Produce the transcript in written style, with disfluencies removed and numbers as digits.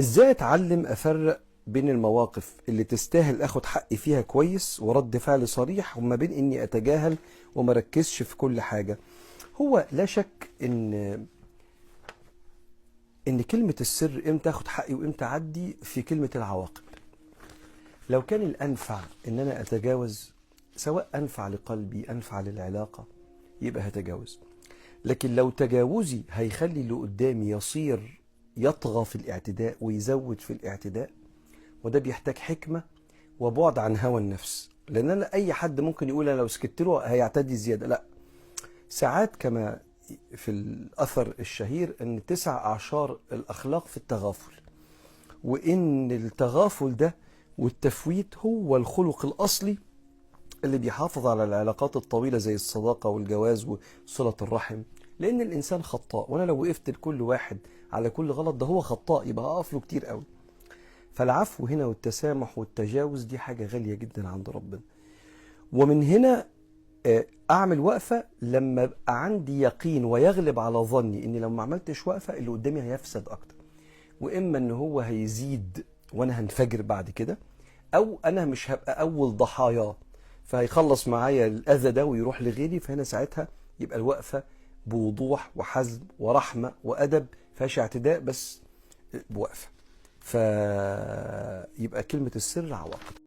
ازاي اتعلم افرق بين المواقف اللي تستاهل اخد حقي فيها كويس ورد فعل صريح، وما بين اني اتجاهل وما ركزش في كل حاجة؟ هو لا شك ان كلمة السر امتى اخد حقي وامتى اعدي في كلمة العواقب. لو كان الانفع ان انا اتجاوز، سواء انفع لقلبي انفع للعلاقة، يبقى هتجاوز. لكن لو تجاوزي هيخلي اللي قدامي يصير يطغى في الاعتداء ويزود في الاعتداء، وده بيحتاج حكمة وبعد عن هوى النفس. لان انا اي حد ممكن يقول انا لو سكت له هيعتدي زيادة. لا، ساعات كما في الاثر الشهير ان 9 اعشار الاخلاق في التغافل، وان التغافل ده والتفويت هو الخلق الاصلي اللي بيحافظ على العلاقات الطويلة زي الصداقة والجواز وصلة الرحم. لان الانسان خطاء، وانا لو وقفت لكل واحد على كل غلط ده هو خطاء يبقى هقف له كتير قوي. فالعفو هنا والتسامح والتجاوز دي حاجة غالية جدا عند ربنا. ومن هنا اعمل وقفة لما ابقى عندي يقين ويغلب على ظني اني لو ما عملتش وقفة اللي قدامي هيفسد اكتر، واما ان هو هيزيد وانا هنفجر بعد كده، او انا مش هبقى اول ضحاياه فهيخلص معايا الاذى ده ويروح لغيري. فهنا ساعتها يبقى الوقفة بوضوح وحزم ورحمة وادب، فيهاش اعتداء بس بوقفة. فيبقى كلمة السر عواقب.